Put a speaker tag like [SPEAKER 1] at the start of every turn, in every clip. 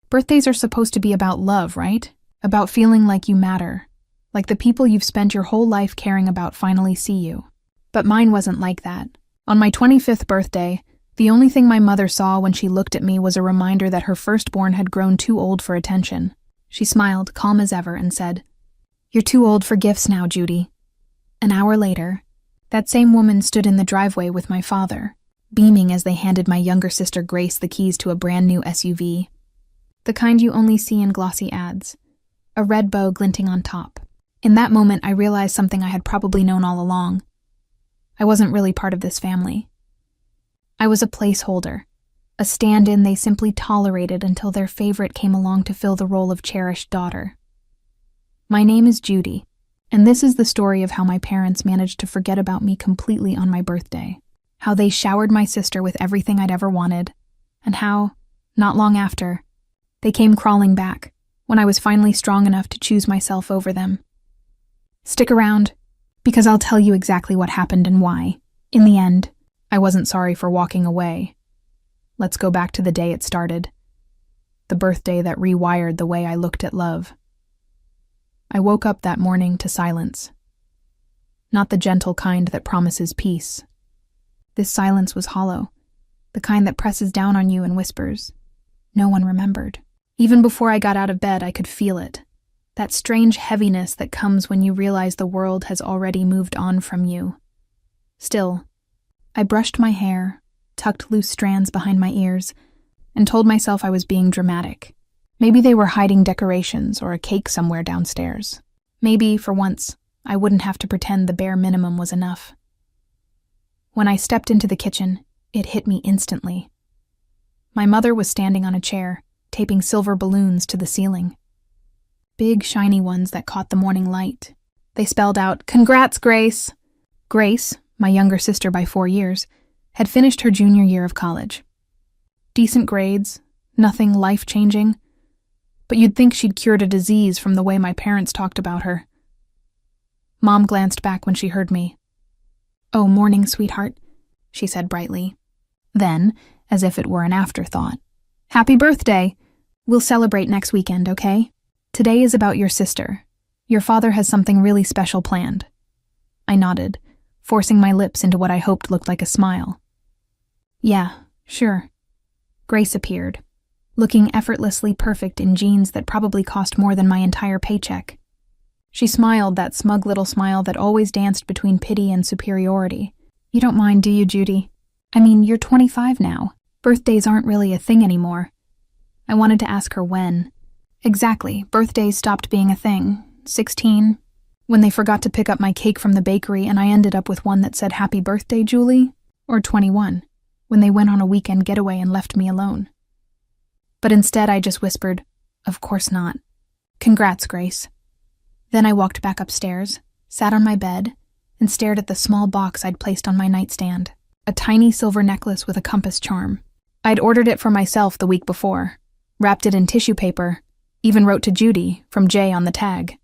[SPEAKER 1] Birthdays are supposed to be about love, right? About feeling like you matter. Like the people you've spent your whole life caring about finally see you. But mine wasn't like that. On my 25th birthday, the only thing my mother saw when she looked at me was a reminder that her firstborn had grown too old for attention. She smiled, calm as ever, and said, "You're too old for gifts now, Judy." An hour later, that same woman stood in the driveway with my father, beaming as they handed my younger sister Grace the keys to a brand new SUV. The kind you only see in glossy ads, a red bow glinting on top. In that moment, I realized something I had probably known all along. I wasn't really part of this family. I was a placeholder, a stand-in they simply tolerated until their favorite came along to fill the role of cherished daughter. My name is Judy, and this is the story of how my parents managed to forget about me completely on my birthday, how they showered my sister with everything I'd ever wanted, and how, not long after, they came crawling back when I was finally strong enough to choose myself over them. Stick around, because I'll tell you exactly what happened and why. In the end, I wasn't sorry for walking away. Let's go back to the day it started. The birthday that rewired the way I looked at love. I woke up that morning to silence. Not the gentle kind that promises peace. This silence was hollow, the kind that presses down on you and whispers, "No one remembered." Even before I got out of bed, I could feel it. That strange heaviness that comes when you realize the world has already moved on from you. Still, I brushed my hair, tucked loose strands behind my ears, and told myself I was being dramatic. Maybe they were hiding decorations or a cake somewhere downstairs. Maybe, for once, I wouldn't have to pretend the bare minimum was enough. When I stepped into the kitchen, it hit me instantly. My mother was standing on a chair, taping silver balloons to the ceiling. Big, shiny ones that caught the morning light. They spelled out, "Congrats, Grace!" Grace, my younger sister by 4 years, had finished her junior year of college. Decent grades, nothing life-changing, but you'd think she'd cured a disease from the way my parents talked about her. Mom glanced back when she heard me. "Oh, morning, sweetheart," she said brightly. Then, as if it were an afterthought, "Happy birthday! We'll celebrate next weekend, okay? Today is about your sister. Your father has something really special planned." I nodded, forcing my lips into what I hoped looked like a smile. "Yeah, sure." Grace appeared, looking effortlessly perfect in jeans that probably cost more than my entire paycheck. She smiled, that smug little smile that always danced between pity and superiority. "You don't mind, do you, Judy? I mean, you're 25 now. Birthdays aren't really a thing anymore." I wanted to ask her when. Exactly, birthdays stopped being a thing. 16, when they forgot to pick up my cake from the bakery and I ended up with one that said "Happy birthday, Julie"? Or 21, when they went on a weekend getaway and left me alone. But instead I just whispered, "Of course not. Congrats, Grace." Then I walked back upstairs, sat on my bed, and stared at the small box I'd placed on my nightstand. A tiny silver necklace with a compass charm. I'd ordered it for myself the week before, wrapped it in tissue paper, even wrote to Judy, from Jay on the tag.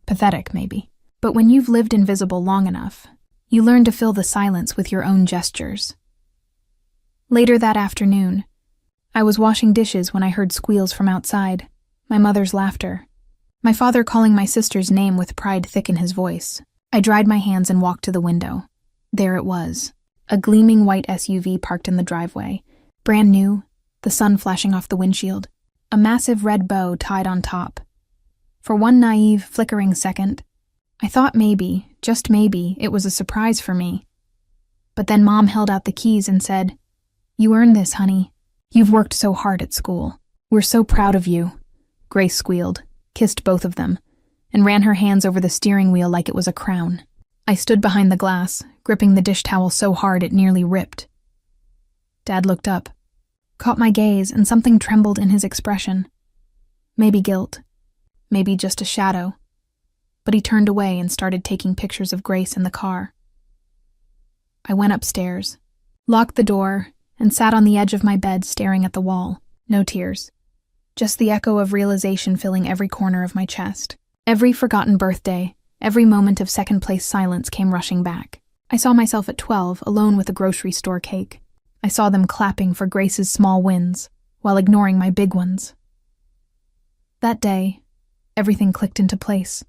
[SPEAKER 1] Pathetic, maybe. But when you've lived invisible long enough, you learn to fill the silence with your own gestures. Later that afternoon, I was washing dishes when I heard squeals from outside, my mother's laughter, my father calling my sister's name with pride thick in his voice. I dried my hands and walked to the window. There it was, a gleaming white SUV parked in the driveway, brand new, the sun flashing off the windshield, a massive red bow tied on top. For one naive, flickering second, I thought maybe, just maybe, it was a surprise for me. But then Mom held out the keys and said, "You earned this, honey. You've worked so hard at school. We're so proud of you." Grace squealed, kissed both of them, and ran her hands over the steering wheel like it was a crown. I stood behind the glass, gripping the dish towel so hard it nearly ripped. Dad looked up, caught my gaze, and something trembled in his expression. Maybe guilt, maybe just a shadow. But he turned away and started taking pictures of Grace in the car. I went upstairs, locked the door, and sat on the edge of my bed staring at the wall. No tears. Just the echo of realization filling every corner of my chest. Every forgotten birthday, every moment of second-place silence came rushing back. I saw myself at 12, alone with a grocery store cake. I saw them clapping for Grace's small wins, while ignoring my big ones. That day, everything clicked into place.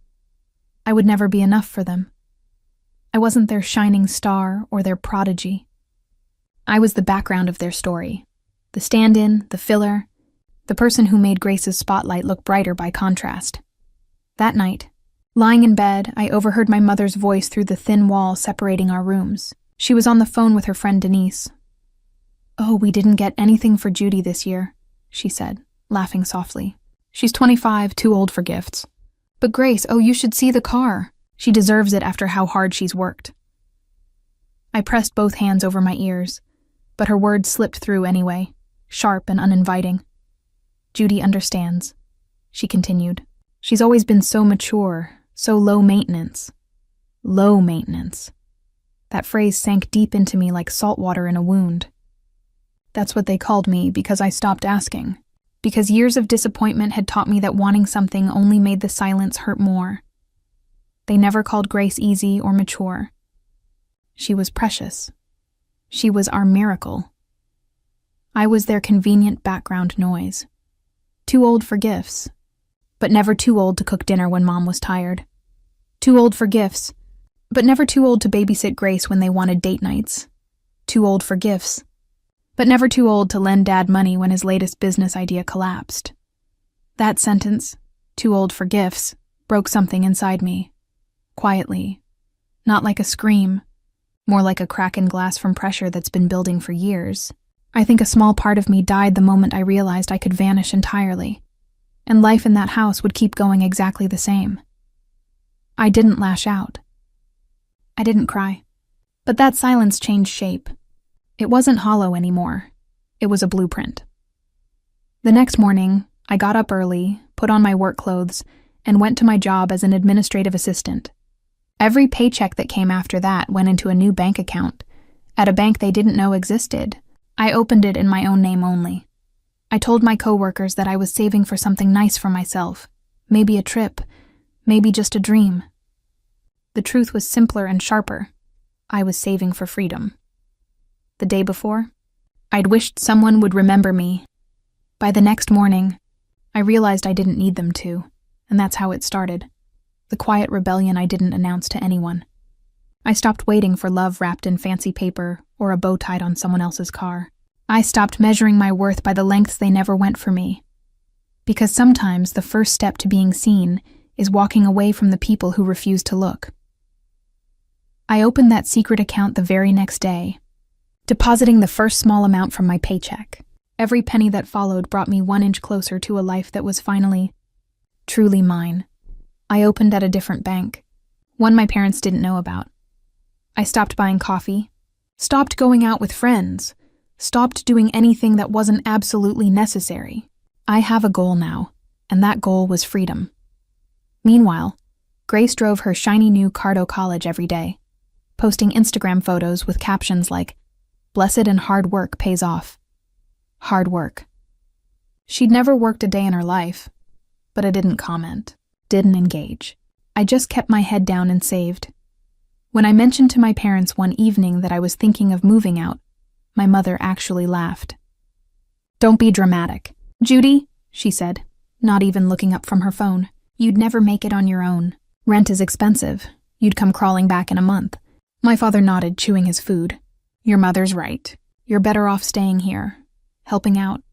[SPEAKER 1] I would never be enough for them. I wasn't their shining star or their prodigy. I was the background of their story, the stand-in, the filler, the person who made Grace's spotlight look brighter by contrast. That night, lying in bed, I overheard my mother's voice through the thin wall separating our rooms. She was on the phone with her friend Denise. "Oh, we didn't get anything for Judy this year," she said, laughing softly. "She's 25, too old for gifts. But Grace, oh, you should see the car. She deserves it after how hard she's worked." I pressed both hands over my ears, but her words slipped through anyway, sharp and uninviting. "Judy understands," she continued. "She's always been so mature, so low maintenance." Low maintenance. That phrase sank deep into me like salt water in a wound. That's what they called me because I stopped asking. Because years of disappointment had taught me that wanting something only made the silence hurt more. They never called Grace easy or mature. She was precious. She was our miracle. I was their convenient background noise. Too old for gifts, but never too old to cook dinner when Mom was tired. Too old for gifts, but never too old to babysit Grace when they wanted date nights. Too old for gifts, but never too old to lend Dad money when his latest business idea collapsed. That sentence, "too old for gifts," broke something inside me. Quietly. Not like a scream, more like a crack in glass from pressure that's been building for years. I think a small part of me died the moment I realized I could vanish entirely, and life in that house would keep going exactly the same. I didn't lash out. I didn't cry. But that silence changed shape. It wasn't hollow anymore. It was a blueprint. The next morning, I got up early, put on my work clothes, and went to my job as an administrative assistant. Every paycheck that came after that went into a new bank account, at a bank they didn't know existed. I opened it in my own name only. I told my coworkers that I was saving for something nice for myself, maybe a trip, maybe just a dream. The truth was simpler and sharper. I was saving for freedom. The day before, I'd wished someone would remember me. By the next morning, I realized I didn't need them to, and that's how it started. The quiet rebellion I didn't announce to anyone. I stopped waiting for love wrapped in fancy paper or a bow tied on someone else's car. I stopped measuring my worth by the lengths they never went for me. Because sometimes the first step to being seen is walking away from the people who refuse to look. I opened that secret account the very next day, depositing the first small amount from my paycheck. Every penny that followed brought me 1 inch closer to a life that was finally, truly mine. I opened at a different bank, one my parents didn't know about. I stopped buying coffee, stopped going out with friends, stopped doing anything that wasn't absolutely necessary. I have a goal now, and that goal was freedom. Meanwhile, Grace drove her shiny new car to college every day, posting Instagram photos with captions like, "Blessed and hard work pays off." Hard work. She'd never worked a day in her life, but I didn't comment, didn't engage. I just kept my head down and saved. When I mentioned to my parents one evening that I was thinking of moving out, my mother actually laughed. "Don't be dramatic. Judy," she said, not even looking up from her phone, "you'd never make it on your own. Rent is expensive. You'd come crawling back in a month." My father nodded, chewing his food. "Your mother's right. You're better off staying here, helping out,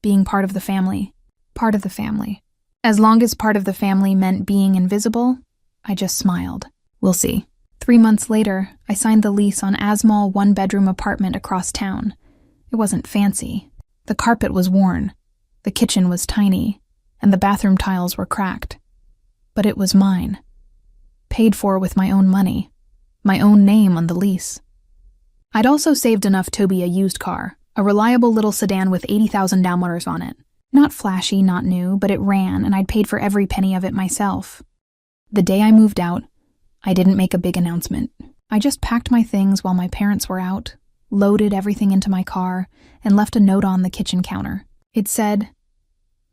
[SPEAKER 1] being part of the family. Part of the family." As long as part of the family meant being invisible, I just smiled. We'll see. 3 months later, I signed the lease on a small 1-bedroom apartment across town. It wasn't fancy. The carpet was worn, the kitchen was tiny, and the bathroom tiles were cracked. But it was mine. Paid for with my own money, my own name on the lease. I'd also saved enough to buy a used car, a reliable little sedan with 80,000 dollars on it. Not flashy, not new, but it ran, and I'd paid for every penny of it myself. The day I moved out, I didn't make a big announcement. I just packed my things while my parents were out, loaded everything into my car, and left a note on the kitchen counter. It said,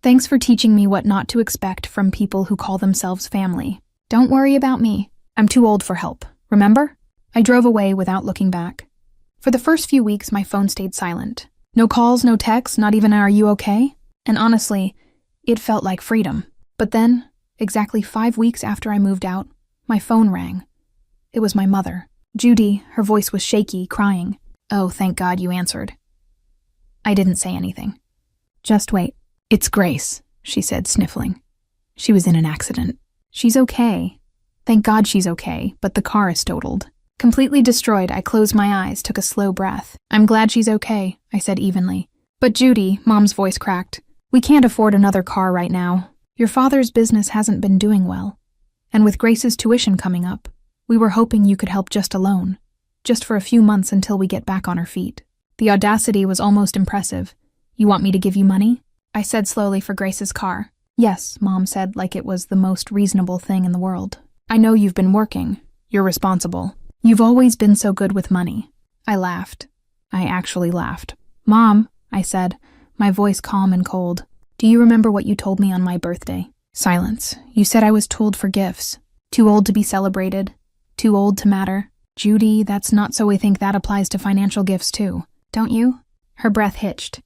[SPEAKER 1] "Thanks for teaching me what not to expect from people who call themselves family. Don't worry about me. I'm too old for help, remember?" I drove away without looking back. For the first few weeks, my phone stayed silent. No calls, no texts, not even "Are you okay?" And honestly, It felt like freedom. But then, exactly 5 weeks after I moved out, my phone rang. It was my mother. Judy, her voice was shaky, crying. "Oh, thank God you answered." I didn't say anything. "Just wait. It's Grace," she said, sniffling. "She was in an accident. She's okay. Thank God she's okay, but the car is totaled." Completely destroyed, I closed my eyes, took a slow breath. "I'm glad she's okay," I said evenly. "But Judy," Mom's voice cracked, "we can't afford another car right now. Your father's business hasn't been doing well. And with Grace's tuition coming up, we were hoping you could help just a loan, just for a few months until we get back on our feet." The audacity was almost impressive. "You want me to give you money?" I said slowly, "for Grace's car." "Yes," Mom said, like it was the most reasonable thing in the world. "I know you've been working. You're responsible. You've always been so good with money." I laughed. I actually laughed. "Mom," I said, my voice calm and cold, "do you remember what you told me on my birthday?" Silence. "You said I was too old for gifts. Too old to be celebrated. Too old to matter." "Judy, that's not so. I think that applies to financial gifts too. Don't you?" Her breath hitched.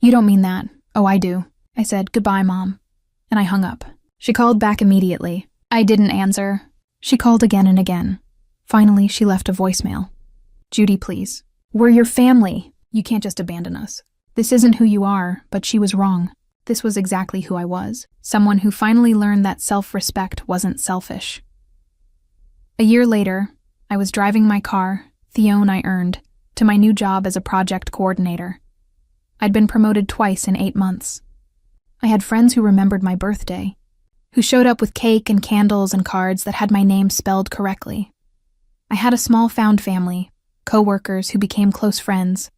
[SPEAKER 1] "You don't mean that." "Oh, I do." I said, "Goodbye, Mom." And I hung up. She called back immediately. I didn't answer. She called again and again. Finally, she left a voicemail. "Judy, please. We're your family. You can't just abandon us. This isn't who you are," but she was wrong. This was exactly who I was. Someone who finally learned that self-respect wasn't selfish. A year later, I was driving my car, the own I earned, to my new job as a project coordinator. I'd been promoted twice in 8 months. I had friends who remembered my birthday, who showed up with cake and candles and cards that had my name spelled correctly. I had a small found family, co-workers who became close friends,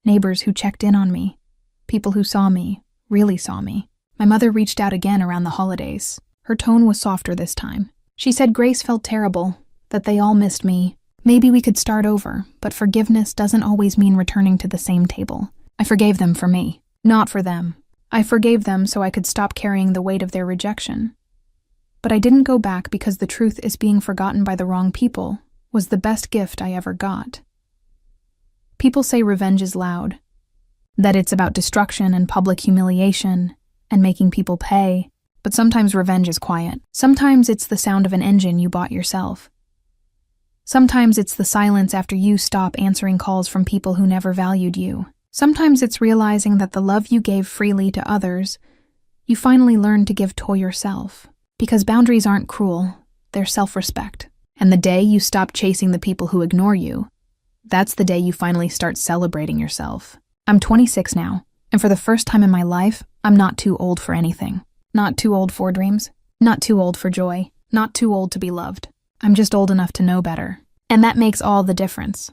[SPEAKER 1] neighbors who checked in on me, people who saw me, really saw me. My mother reached out again around the holidays. Her tone was softer this time. She said Grace felt terrible, that they all missed me. Maybe we could start over, but forgiveness doesn't always mean returning to the same table. I forgave them for me, not for them. I forgave them so I could stop carrying the weight of their rejection. But I didn't go back because the truth is being forgotten by the wrong people was the best gift I ever got. People say revenge is loud, that it's about destruction and public humiliation and making people pay, but sometimes revenge is quiet. Sometimes it's the sound of an engine you bought yourself. Sometimes it's the silence after you stop answering calls from people who never valued you. Sometimes it's realizing that the love you gave freely to others, you finally learned to give to yourself. Because boundaries aren't cruel, they're self-respect. And the day you stop chasing the people who ignore you, that's the day you finally start celebrating yourself. I'm 26 now, and for the first time in my life, I'm not too old for anything. Not too old for dreams, not too old for joy, not too old to be loved. I'm just old enough to know better. And that makes all the difference.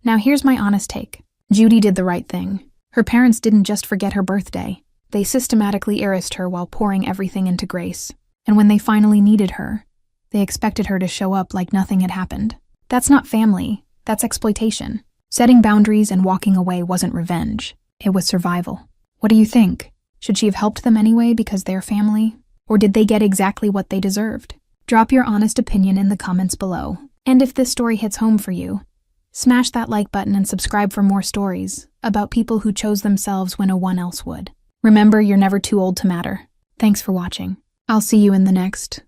[SPEAKER 1] Now here's my honest take. Judy did the right thing. Her parents didn't just forget her birthday. They systematically erased her while pouring everything into Grace. And when they finally needed her, they expected her to show up like nothing had happened. That's not family. That's exploitation. Setting boundaries and walking away wasn't revenge. It was survival. What do you think? Should she have helped them anyway because they're family? Or did they get exactly what they deserved? Drop your honest opinion in the comments below. And if this story hits home for you, smash that like button and subscribe for more stories about people who chose themselves when no one else would. Remember, you're never too old to matter. Thanks for watching. I'll see you in the next